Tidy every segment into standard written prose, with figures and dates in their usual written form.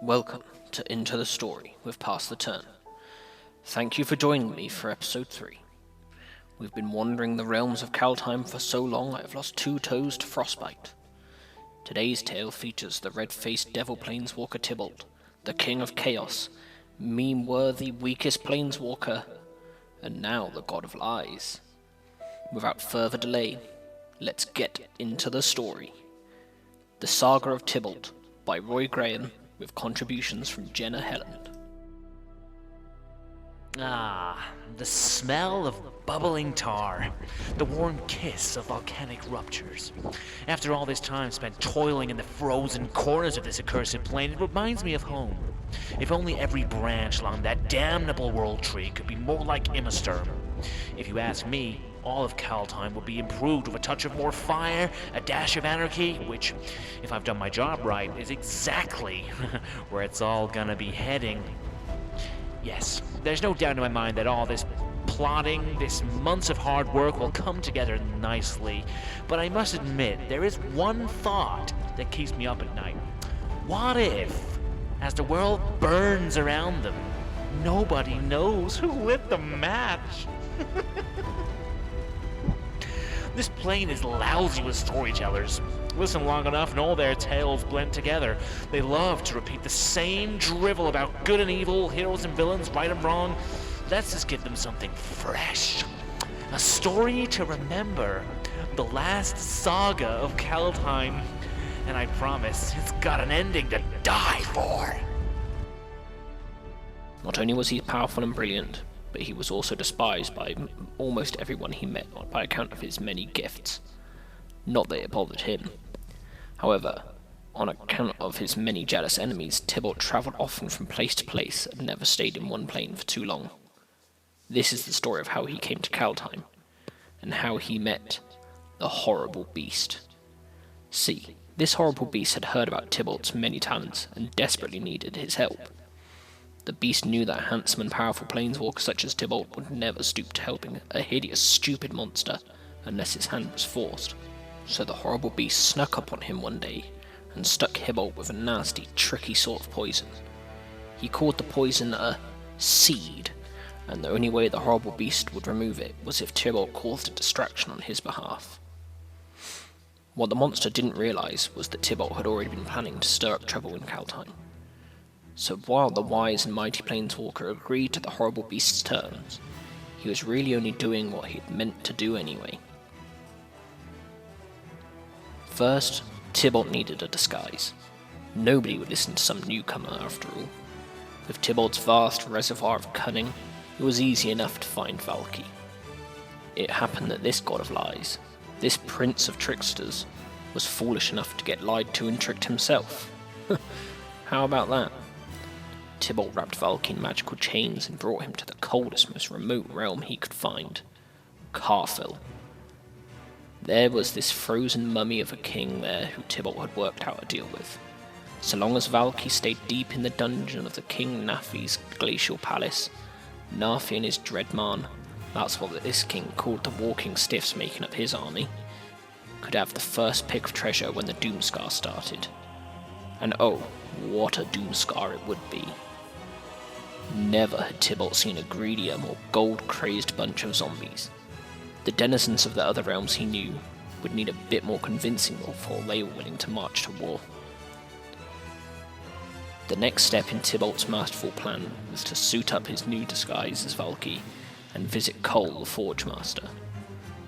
Welcome to Into the Story with Pass the Turn. Thank you for joining me for episode 3. We've been wandering the realms of Kaldheim for so long I have lost 2 toes to frostbite. Today's tale features the red-faced devil planeswalker Tibalt, the king of chaos, meme-worthy weakest planeswalker, and now the god of lies. Without further delay, let's get into the story. The Saga of Tibalt by Roy Graham, with contributions from Jenna Helland. Ah, the smell of bubbling tar, the warm kiss of volcanic ruptures. After all this time spent toiling in the frozen corners of this accursed plane, it reminds me of home. If only every branch along that damnable world tree could be more like Immersturm. If you ask me, all of Kaldheim would be improved with a touch of more fire, a dash of anarchy, which, if I've done my job right, is exactly where it's all gonna be heading. Yes, there's no doubt in my mind that all this plotting, this months of hard work will come together nicely, but I must admit, there is one thought that keeps me up at night. What if, as the world burns around them, nobody knows who lit the match? This plane is lousy with storytellers. Listen long enough and all their tales blend together. They love to repeat the same drivel about good and evil, heroes and villains, right and wrong. Let's just give them something fresh. A story to remember. The last saga of Kaldheim. And I promise, it's got an ending to die for. Not only was he powerful and brilliant, but he was also despised by almost everyone he met by account of his many gifts. Not that it bothered him. However, on account of his many jealous enemies, Tibalt travelled often from place to place and never stayed in one plane for too long. This is the story of how he came to Kaldheim, and how he met the horrible beast. See, this horrible beast had heard about Tibalt's many talents and desperately needed his help. The beast knew that a handsome and powerful planeswalker such as Tibalt would never stoop to helping a hideous, stupid monster unless his hand was forced. So the horrible beast snuck up on him one day and stuck Tibalt with a nasty, tricky sort of poison. He called the poison a seed, and the only way the horrible beast would remove it was if Tibalt caused a distraction on his behalf. What the monster didn't realise was that Tibalt had already been planning to stir up trouble in Kaldheim. So while the wise and mighty planeswalker agreed to the horrible beast's terms, he was really only doing what he had meant to do anyway. First, Tibalt needed a disguise. Nobody would listen to some newcomer after all. With Tibalt's vast reservoir of cunning, it was easy enough to find Valky. It happened that this god of lies, this prince of tricksters, was foolish enough to get lied to and tricked himself. How about that? Tibalt wrapped Valky in magical chains and brought him to the coldest, most remote realm he could find, Karfil. There was this frozen mummy of a king there who Tibalt had worked out a deal with. So long as Valky stayed deep in the dungeon of the King Nafi's glacial palace, Nafi and his Dreadman, that's what this king called the walking stiffs making up his army, could have the first pick of treasure when the Doomscar started. And oh, what a Doomscar it would be. Never had Tibalt seen a greedier, more gold-crazed bunch of zombies. The denizens of the other realms he knew would need a bit more convincing before they were willing to march to war. The next step in Tibalt's masterful plan was to suit up his new disguise as Valky and visit Cole the Forge Master.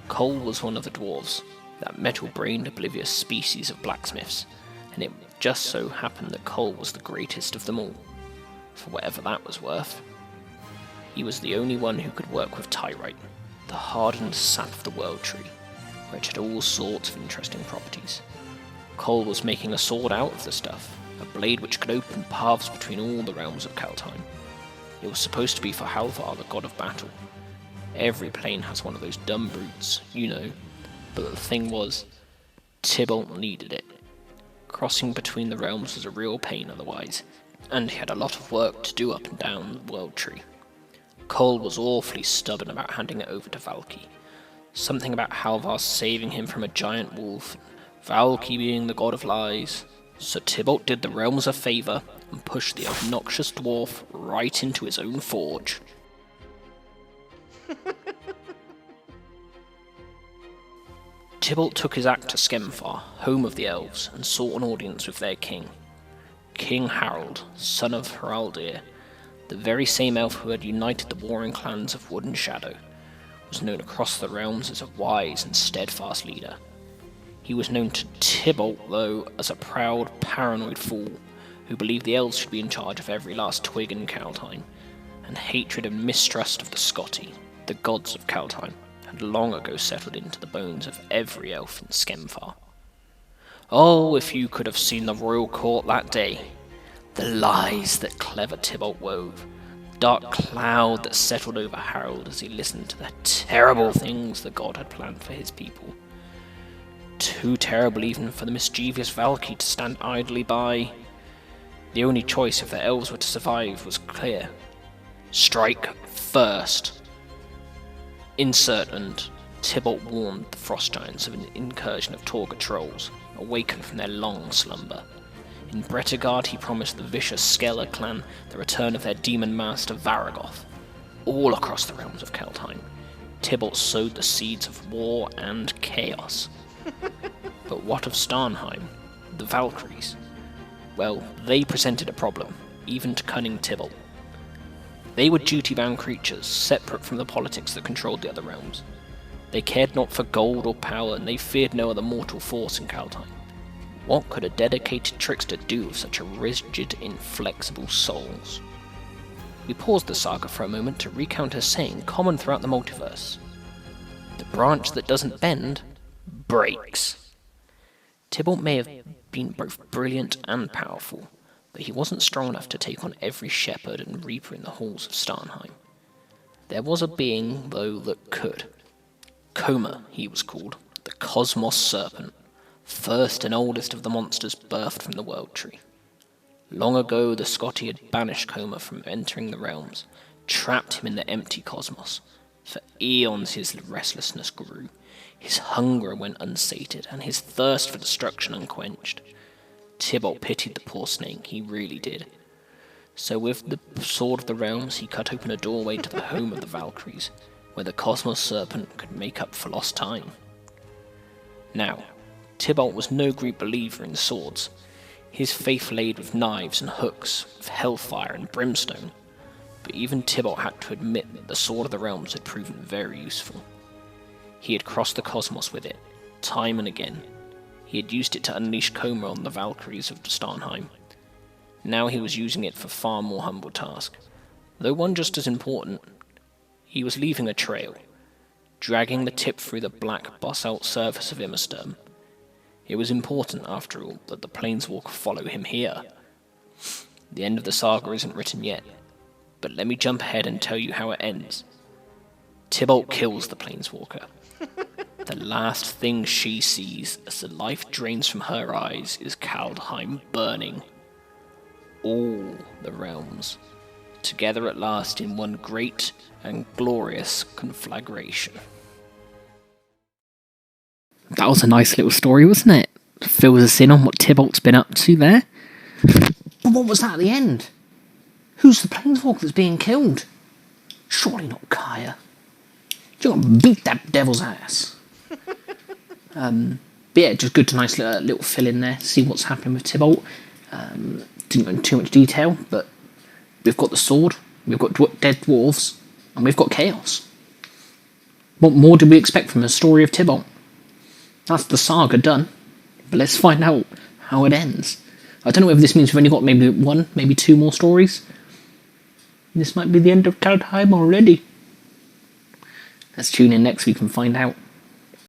Cole was one of the dwarves, that metal-brained, oblivious species of blacksmiths, and it just so happened that Cole was the greatest of them all, for whatever that was worth. He was the only one who could work with Tyrite, the hardened sap of the World Tree, which had all sorts of interesting properties. Cole was making a sword out of the stuff, a blade which could open paths between all the realms of Kaldheim. It was supposed to be for Halvar, the god of battle. Every plane has one of those dumb brutes, you know, but the thing was, Tibalt needed it. Crossing between the realms was a real pain otherwise, and he had a lot of work to do up and down the world tree. Cole was awfully stubborn about handing it over to Valky. Something about Halvar saving him from a giant wolf, Valky being the god of lies. So Tibalt did the realms a favour and pushed the obnoxious dwarf right into his own forge. Tibalt took his act to Skemfar, home of the elves, and sought an audience with their king. King Harald, son of Haraldir, the very same elf who had united the warring clans of Wood and Shadow, was known across the realms as a wise and steadfast leader. He was known to Tibalt, though, as a proud, paranoid fool who believed the elves should be in charge of every last twig in Kaldheim, and hatred and mistrust of the Scotti, the gods of Kaldheim, had long ago settled into the bones of every elf in Skemfar. Oh, if you could have seen the royal court that day! The lies that clever Tibalt wove, the dark cloud that settled over Harold as he listened to the terrible things the god had planned for his people. Too terrible even for the mischievous Valky to stand idly by. The only choice if the elves were to survive was clear. Strike first. Insert and Tibalt warned the frost giants of an incursion of Torga trolls, awakened from their long slumber. In Bretagard he promised the vicious Skeller clan the return of their demon master Varagoth. All across the realms of Kaldheim, Tibalt sowed the seeds of war and chaos. But what of Starnheim, the Valkyries? Well, they presented a problem, even to cunning Tibalt. They were duty-bound creatures, separate from the politics that controlled the other realms. They cared not for gold or power, and they feared no other mortal force in Kaldheim. What could a dedicated trickster do with such a rigid, inflexible souls? We paused the saga for a moment to recount a saying common throughout the multiverse. The branch that doesn't bend breaks. Tibalt may have been both brilliant and powerful, but he wasn't strong enough to take on every shepherd and reaper in the halls of Starnheim. There was a being, though, that could. Koma, he was called, the Cosmos Serpent, first and oldest of the monsters birthed from the World Tree. Long ago, the Scotti had banished Koma from entering the realms, trapped him in the empty cosmos. For eons his restlessness grew, his hunger went unsated, and his thirst for destruction unquenched. Tibalt pitied the poor snake, he really did. So with the sword of the realms, he cut open a doorway to the home of the Valkyries, where the Cosmos Serpent could make up for lost time. Now, Tibalt was no great believer in swords. His faith laid with knives and hooks, with hellfire and brimstone. But even Tibalt had to admit that the sword of the realms had proven very useful. He had crossed the cosmos with it, time and again. He had used it to unleash Koma on the Valkyries of Starnheim. Now he was using it for far more humble task, though one just as important. He was leaving a trail, dragging the tip through the black basalt surface of Immersturm. It was important, after all, that the Planeswalker follow him here. The end of the saga isn't written yet, but let me jump ahead and tell you how it ends. Tibalt kills the Planeswalker. The last thing she sees as the life drains from her eyes is Kaldheim burning. All the realms, together at last in one great and glorious conflagration. That was a nice little story, wasn't it? Fills us in on what Tibalt's been up to there. But what was that at the end? Who's the planeswalker that's being killed? Surely not Kaya. You're gonna beat that devil's ass. But yeah, just good to nice little fill in there, see what's happening with Tibalt. Didn't go into too much detail, but we've got the sword, we've got dead dwarves, and we've got chaos. What more did we expect from the story of Tibalt? That's the saga done, but let's find out how it ends. I don't know whether this means we've only got maybe one, maybe two more stories. This might be the end of Kaldheim already. Let's tune in next week and find out.